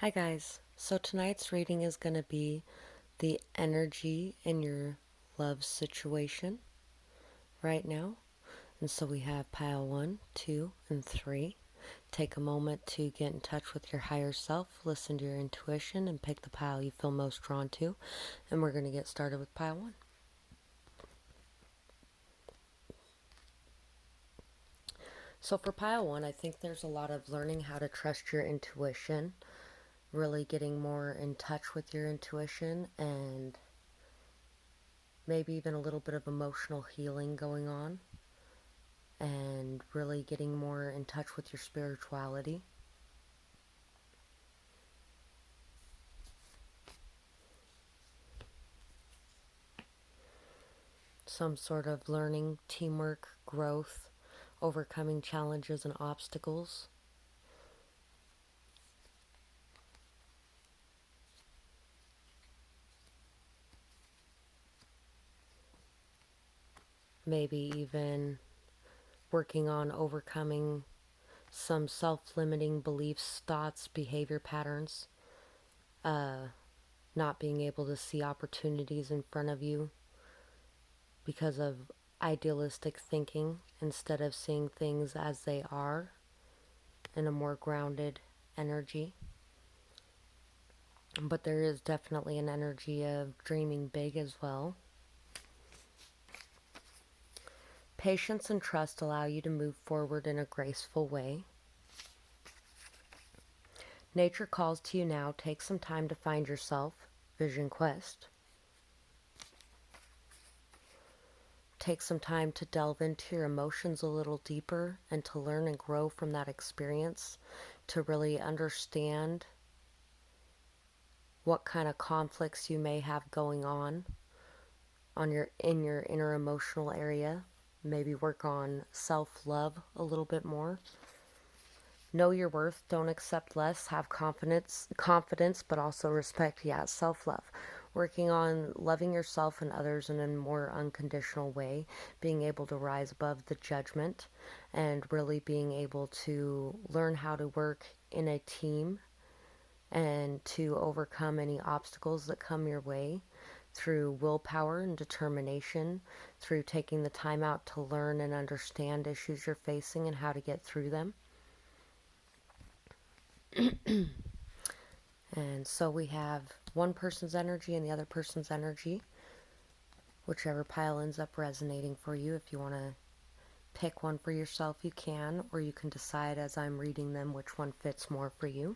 Hi, guys. So, tonight's reading is going to be the energy in your love situation right now. And so, we have pile 1, 2, and 3. Take a moment to get in touch with your higher self, listen to your intuition, and pick the pile you feel most drawn to. And we're going to get started with pile 1. So, for pile 1, I think there's a lot of learning how to trust your intuition, really getting more in touch with your intuition, and maybe even a little bit of emotional healing going on, and really getting more in touch with your spirituality. Some sort of learning, teamwork, growth, overcoming challenges and obstacles. Maybe even working on overcoming some self-limiting beliefs, thoughts, behavior patterns. Not being able to see opportunities in front of you because of idealistic thinking instead of seeing things as they are in a more grounded energy. But there is definitely an energy of dreaming big as well. Patience and trust allow you to move forward in a graceful way. Nature calls to you now. Take some time to find yourself. Vision quest. Take some time to delve into your emotions a little deeper and to learn and grow from that experience, to really understand what kind of conflicts you may have going on your inner emotional area. Maybe work on self-love a little bit more. Know your worth, don't accept less, have confidence, but also respect. Yeah, self-love. Working on loving yourself and others in a more unconditional way, being able to rise above the judgment, and really being able to learn how to work in a team and to overcome any obstacles that come your way through willpower and determination, through taking the time out to learn and understand issues you're facing and how to get through them. And so we have one person's energy and the other person's energy, whichever pile ends up resonating for you. If you want to pick one for yourself, you can, or you can decide as I'm reading them which one fits more for you.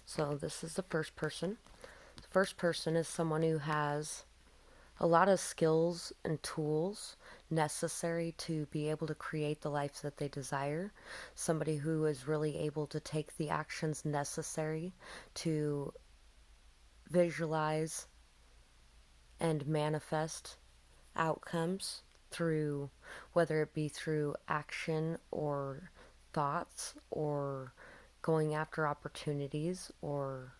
So this is the first person. The first person is someone who has a lot of skills and tools necessary to be able to create the life that they desire. Somebody who is really able to take the actions necessary to visualize and manifest outcomes through, whether it be through action or thoughts or going after opportunities or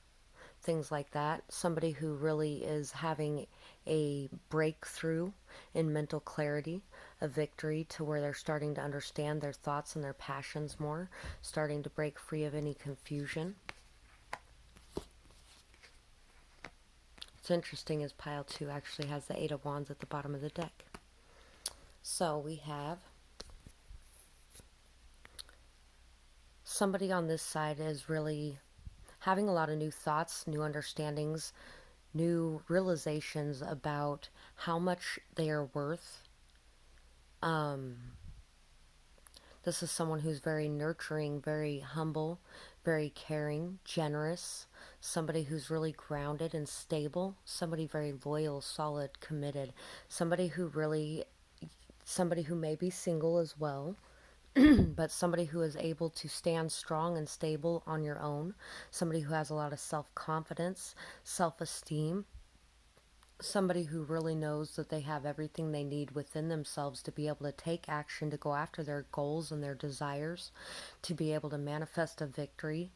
things like that. Somebody who really is having a breakthrough in mental clarity, a victory to where they're starting to understand their thoughts and their passions more, starting to break free of any confusion. What's interesting is pile 2 actually has the 8 of Wands at the bottom of the deck. So we have somebody on this side is really having a lot of new thoughts, new understandings, new realizations about how much they are worth. This is someone who's very nurturing, very humble, very caring, generous, somebody who's really grounded and stable, somebody very loyal, solid, committed, somebody who may be single as well, but somebody who is able to stand strong and stable on your own, somebody who has a lot of self-confidence, self-esteem, somebody who really knows that they have everything they need within themselves to be able to take action, to go after their goals and their desires, to be able to manifest a victory,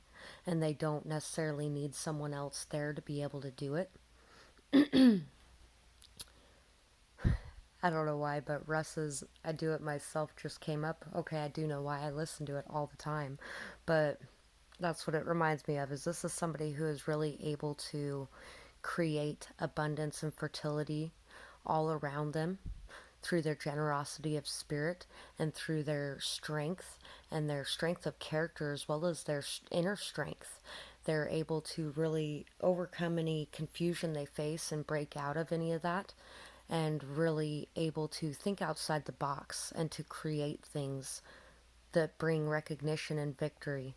and they don't necessarily need someone else there to be able to do it. I don't know why, but Russ's I Do It Myself just came up. Okay, I do know why. I listen to it all the time. But That's what it reminds me of, is this is somebody who is really able to create abundance and fertility all around them through their generosity of spirit and through their strength and their strength of character as well as their inner strength. They're able to really overcome any confusion they face and break out of any of that, and really able to think outside the box and to create things that bring recognition and victory.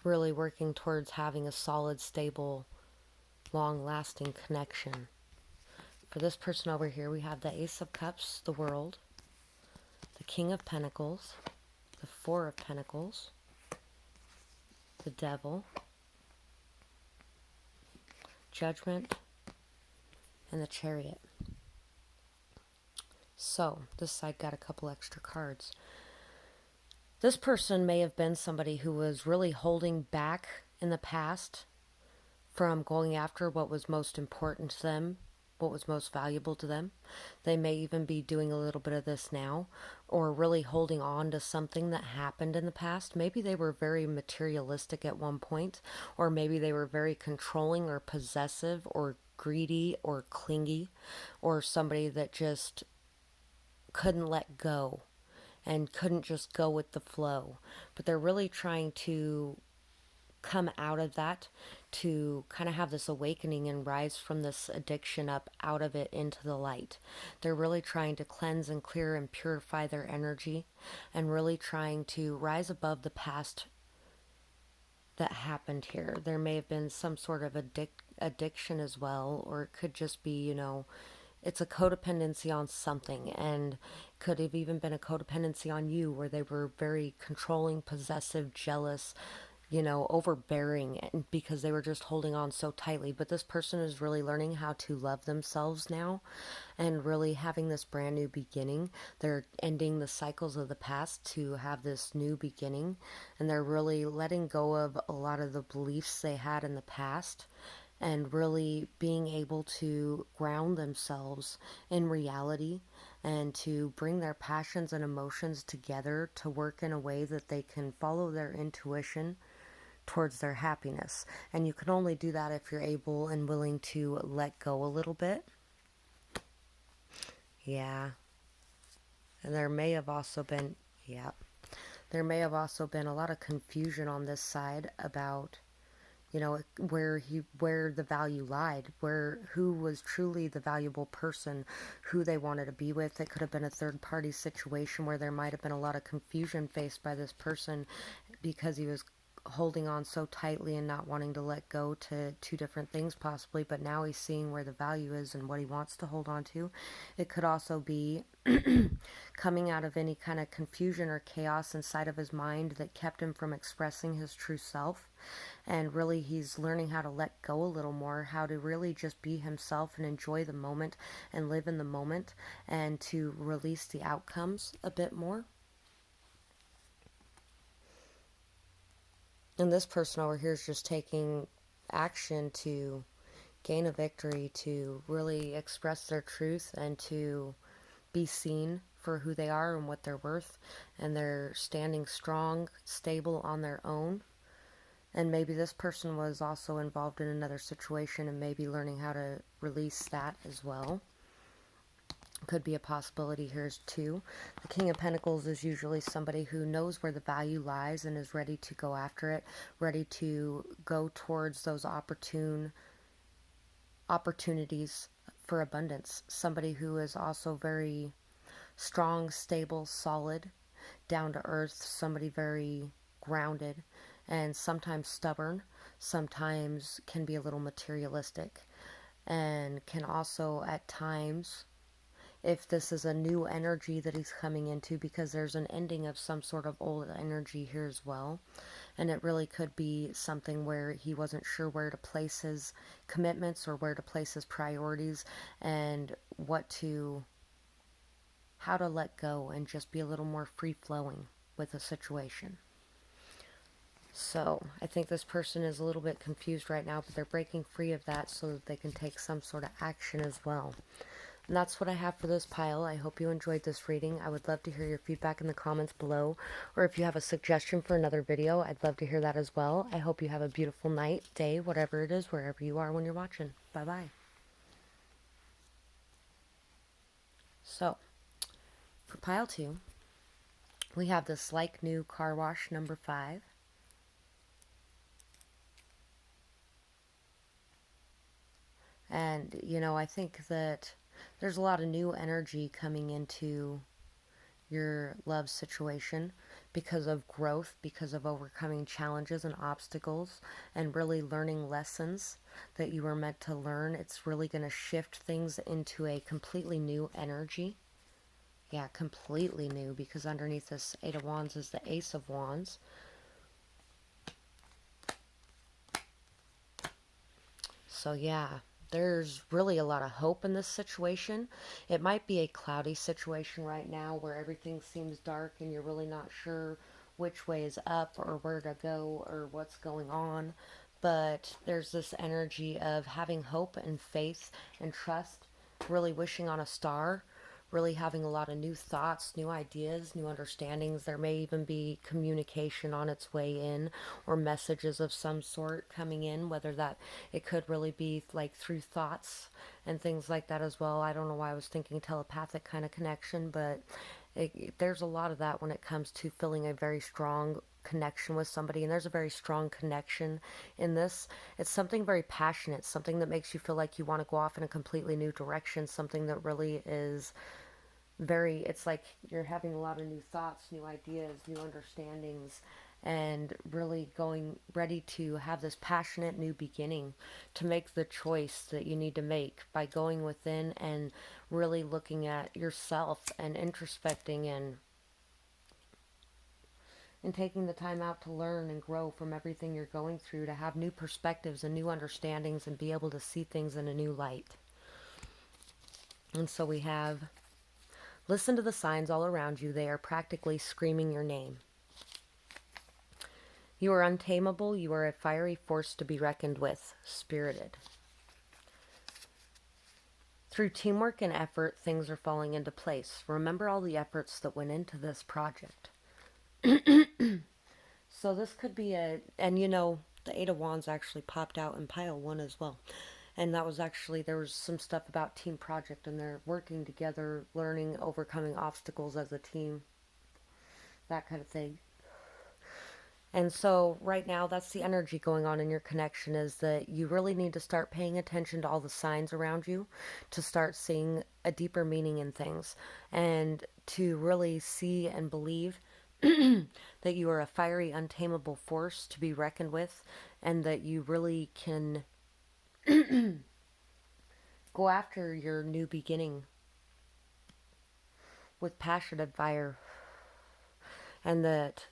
Really working towards having a solid, stable, long-lasting connection. For this person over here, we have the Ace of Cups, the World, the King of Pentacles, the Four of Pentacles, the Devil, Judgment, and the Chariot. So, this side got a couple extra cards. This person may have been somebody who was really holding back in the past from going after what was most important to them, what was most valuable to them. They may even be doing a little bit of this now, or really holding on to something that happened in the past. Maybe they were very materialistic at one point, or maybe they were very controlling or possessive or greedy or clingy, or somebody that just couldn't let go and couldn't just go with the flow. But they're really trying to come out of that, to kind of have this awakening and rise from this addiction up out of it into the light. They're really trying to cleanse and clear and purify their energy, and really trying to rise above the past that happened here. There may have been some sort of addiction as well, or it could just be, it's a codependency on something, and could have even been a codependency on you, where they were very controlling, possessive, jealous, overbearing, and because they were just holding on so tightly. But this person is really learning how to love themselves now and really having this brand new beginning. They're ending the cycles of the past to have this new beginning, and they're really letting go of a lot of the beliefs they had in the past, and really being able to ground themselves in reality and to bring their passions and emotions together to work in a way that they can follow their intuition towards their happiness. And you can only do that if you're able and willing to let go a little bit. Yeah. And there may have also been, there may have also been a lot of confusion on this side about, where the value lied, who was truly the valuable person, who they wanted to be with. It could have been a third party situation where there might have been a lot of confusion faced by this person because he was holding on so tightly and not wanting to let go to two different things possibly, but now he's seeing where the value is and what he wants to hold on to. It could also be coming out of any kind of confusion or chaos inside of his mind that kept him from expressing his true self. And really he's learning how to let go a little more, how to really just be himself and enjoy the moment and live in the moment, and to release the outcomes a bit more. And this person over here is just taking action to gain a victory, to really express their truth and to be seen for who they are and what they're worth. And they're standing strong, stable on their own. And maybe this person was also involved in another situation and maybe learning how to release that as well. Could be a possibility here too. The King of Pentacles is usually somebody who knows where the value lies and is ready to go after it, ready to go towards those opportunities for abundance. Somebody who is also very strong, stable, solid, down to earth, somebody very grounded, and sometimes stubborn, sometimes can be a little materialistic, and can also at times, if this is a new energy that he's coming into, because there's an ending of some sort of old energy here as well. And it really could be something where he wasn't sure where to place his commitments or where to place his priorities, and how to let go and just be a little more free-flowing with a situation. So I think this person is a little bit confused right now, but they're breaking free of that so that they can take some sort of action as well. And that's what I have for this pile. I hope you enjoyed this reading. I would love to hear your feedback in the comments below. Or if you have a suggestion for another video, I'd love to hear that as well. I hope you have a beautiful night, day, whatever it is, wherever you are when you're watching. Bye-bye. So, for pile 2, we have this Like New Car Wash number 5. And, you know, I think that there's a lot of new energy coming into your love situation because of growth, because of overcoming challenges and obstacles, and really learning lessons that you were meant to learn. It's really going to shift things into a completely new energy. Yeah, completely new, because underneath this Eight of Wands is the Ace of Wands. So yeah, there's really a lot of hope in this situation. It might be a cloudy situation right now where everything seems dark and you're really not sure which way is up or where to go or what's going on. But there's this energy of having hope and faith and trust, really wishing on a star, really having a lot of new thoughts, new ideas, new understandings. There may even be communication on its way in, or messages of some sort coming in, whether that it could really be like through thoughts and things like that as well. I don't know why I was thinking telepathic kind of connection, but there's a lot of that when it comes to feeling a very strong connection with somebody, and there's a very strong connection in this. It's something very passionate, something that makes you feel like you want to go off in a completely new direction, something that really is very, it's like you're having a lot of new thoughts, new ideas, new understandings, and really going ready to have this passionate new beginning, to make the choice that you need to make by going within and really looking at yourself and introspecting and taking the time out to learn and grow from everything you're going through, to have new perspectives and new understandings and be able to see things in a new light. And so we have, listen to the signs all around you. They are practically screaming your name. You are untamable. You are a fiery force to be reckoned with. Spirited. Through teamwork and effort, things are falling into place. Remember all the efforts that went into this project. So this could be and you know, the Eight of Wands actually popped out in pile 1 as well. And that was actually, there was some stuff about team project, and they're working together, learning, overcoming obstacles as a team, that kind of thing. And so right now, that's the energy going on in your connection, is that you really need to start paying attention to all the signs around you, to start seeing a deeper meaning in things, and to really see and believe that you are a fiery, untamable force to be reckoned with, and that you really can go after your new beginning with passionate fire, and that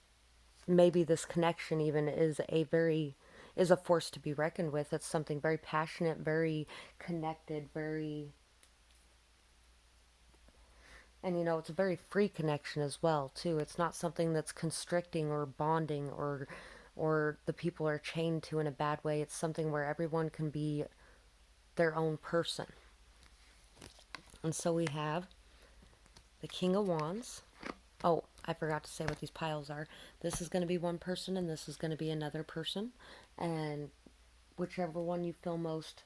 maybe this connection even is a force to be reckoned with. It's something very passionate, very connected, very, and you know, it's a very free connection as well too. It's not something that's constricting or bonding, or the people are chained to in a bad way. It's something where everyone can be their own person. And so we have the King of Wands. Oh, I forgot to say what these piles are. This is going to be one person, and this is going to be another person. And whichever one you feel most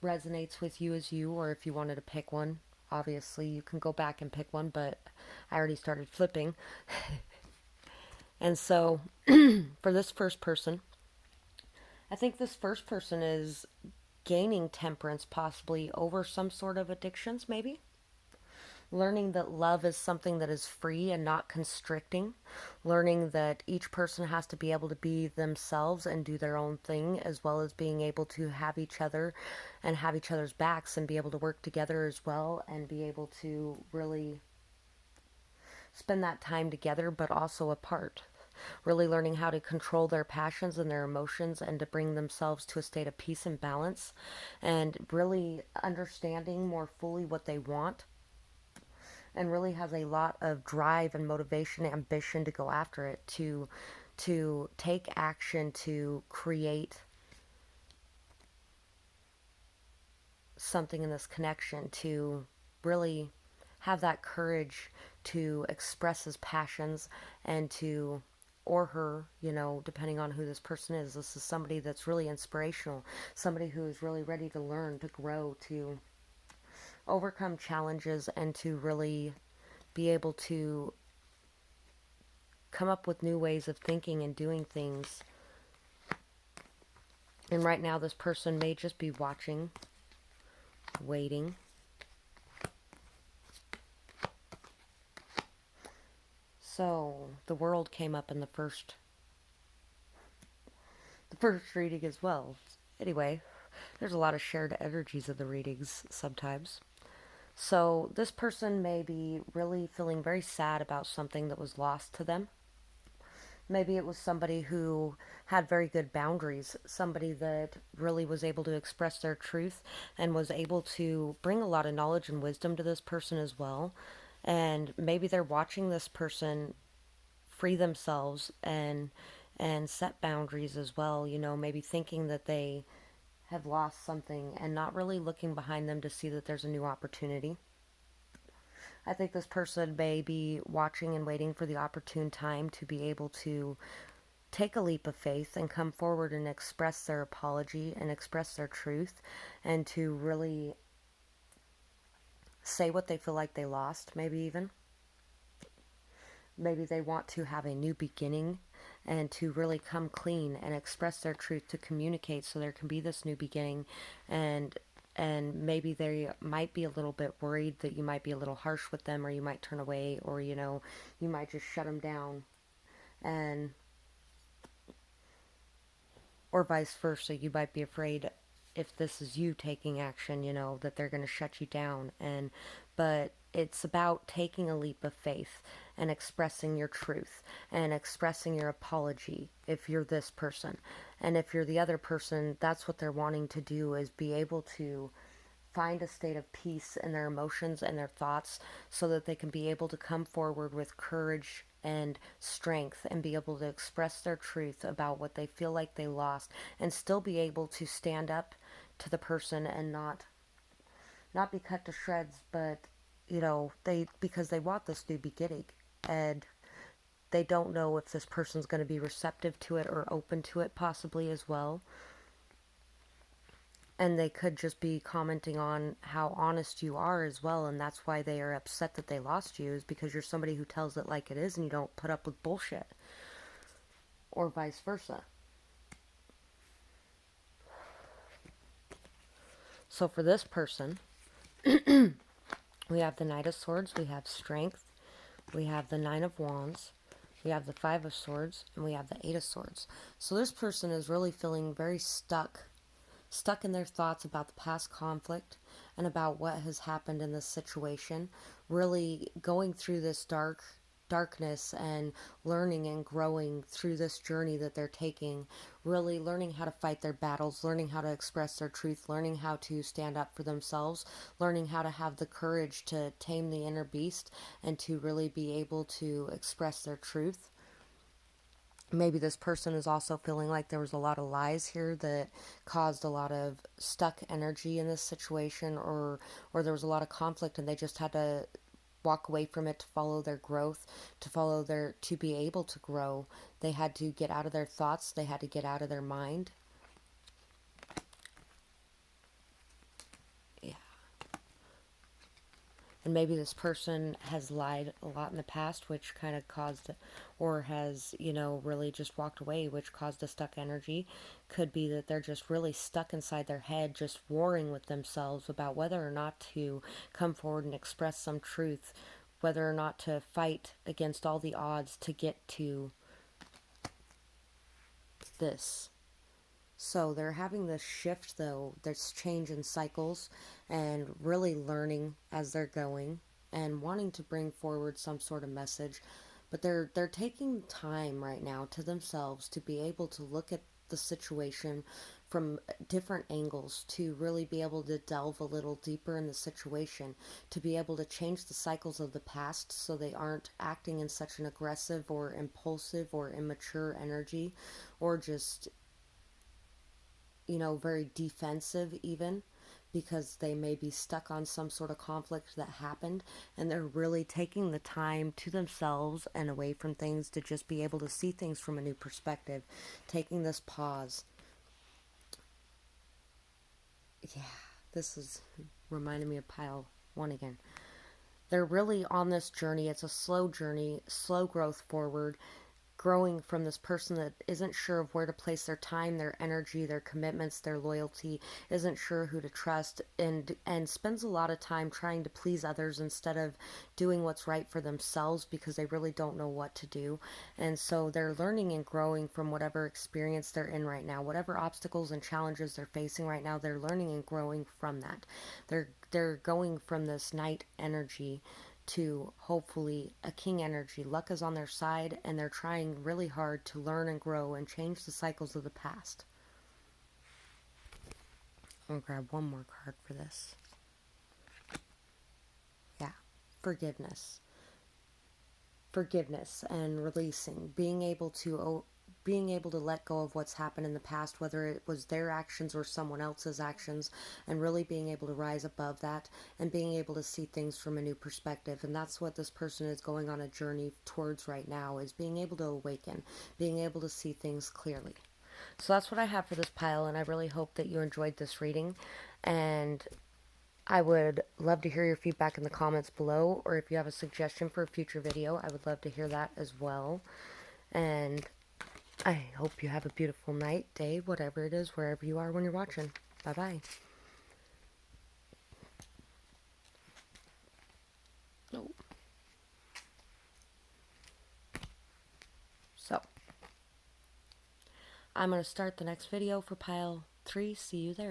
resonates with you is you, or if you wanted to pick one, obviously you can go back and pick one, but I already started flipping. And so, for this first person, I think this first person is gaining temperance possibly over some sort of addictions, maybe. Learning that love is something that is free and not constricting. Learning that each person has to be able to be themselves and do their own thing, as well as being able to have each other and have each other's backs and be able to work together as well, and be able to really spend that time together but also apart. Really learning how to control their passions and their emotions, and to bring themselves to a state of peace and balance, and really understanding more fully what they want, and really has a lot of drive and motivation, ambition to go after it, to take action, to create something in this connection, to really have that courage to express his passions and to, or her, depending on who this person is. This is somebody that's really inspirational, somebody who is really ready to learn, to grow, to overcome challenges, and to really be able to come up with new ways of thinking and doing things. And right now, this person may just be watching, waiting. So, the world came up in the first reading as well. Anyway, there's a lot of shared energies in the readings sometimes. So, this person may be really feeling very sad about something that was lost to them. Maybe it was somebody who had very good boundaries, somebody that really was able to express their truth and was able to bring a lot of knowledge and wisdom to this person as well. And maybe they're watching this person free themselves and set boundaries as well, maybe thinking that they have lost something and not really looking behind them to see that there's a new opportunity. I think this person may be watching and waiting for the opportune time to be able to take a leap of faith and come forward and express their apology and express their truth, and to really say what they feel like they lost, maybe even. Maybe they want to have a new beginning and to really come clean and express their truth, to communicate so there can be this new beginning. And maybe they might be a little bit worried that you might be a little harsh with them, or you might turn away, or you might just shut them down, and or vice versa. You might be afraid, if this is you taking action, that they're going to shut you down. But it's about taking a leap of faith and expressing your truth and expressing your apology if you're this person. And if you're the other person, that's what they're wanting to do, is be able to find a state of peace in their emotions and their thoughts, so that they can be able to come forward with courage and strength and be able to express their truth about what they feel like they lost, and still be able to stand up to the person and not be cut to shreds, but they, because they want this new beginning, and they don't know if this person's going to be receptive to it or open to it possibly as well. And they could just be commenting on how honest you are as well, and that's why they are upset that they lost you, is because you're somebody who tells it like it is and you don't put up with bullshit, or vice versa. So for this person, we have the Knight of Swords, we have Strength, we have the Nine of Wands, we have the Five of Swords, and we have the Eight of Swords. So this person is really feeling very stuck in their thoughts about the past conflict and about what has happened in this situation, really going through this darkness and learning and growing through this journey that they're taking, really learning how to fight their battles, learning how to express their truth, learning how to stand up for themselves, learning how to have the courage to tame the inner beast and to really be able to express their truth. Maybe this person is also feeling like there was a lot of lies here that caused a lot of stuck energy in this situation, or there was a lot of conflict and they just had to walk away from it to follow their growth, to be able to grow. They had to get out of their thoughts, they had to get out of their mind. Yeah. And maybe this person has lied a lot in the past, which kind of caused, or has, really just walked away, which caused a stuck energy. Could be that they're just really stuck inside their head, just warring with themselves about whether or not to come forward and express some truth, whether or not to fight against all the odds to get to this. So they're having this shift, though, this change in cycles, and really learning as they're going and wanting to bring forward some sort of message. But they're taking time right now to themselves to be able to look at the situation from different angles, to really be able to delve a little deeper in the situation, to be able to change the cycles of the past so they aren't acting in such an aggressive or impulsive or immature energy, or just very defensive even, because they may be stuck on some sort of conflict that happened, and they're really taking the time to themselves and away from things to just be able to see things from a new perspective, taking this pause. Yeah, this is reminding me of pile one again. They're really on this journey. It's a slow journey, slow growth forward, growing from this person that isn't sure of where to place their time, their energy, their commitments, their loyalty, isn't sure who to trust, and spends a lot of time trying to please others instead of doing what's right for themselves because they really don't know what to do. And so they're learning and growing from whatever experience they're in right now, whatever obstacles and challenges they're facing right now, they're learning and growing from that. They're going from this knight energy to hopefully a king energy. Luck is on their side, and they're trying really hard to learn and grow and change the cycles of the past. I'm gonna grab one more card for this. Yeah, forgiveness. Forgiveness and releasing, being able to let go of what's happened in the past, whether it was their actions or someone else's actions, and really being able to rise above that and being able to see things from a new perspective. And that's what this person is going on a journey towards right now, is being able to awaken, being able to see things clearly. So that's what I have for this pile, and I really hope that you enjoyed this reading. And I would love to hear your feedback in the comments below, or if you have a suggestion for a future video, I would love to hear that as well. And I hope you have a beautiful night, day, whatever it is, wherever you are when you're watching. Bye-bye. Oh. So, I'm going to start the next video for pile 3. See you there.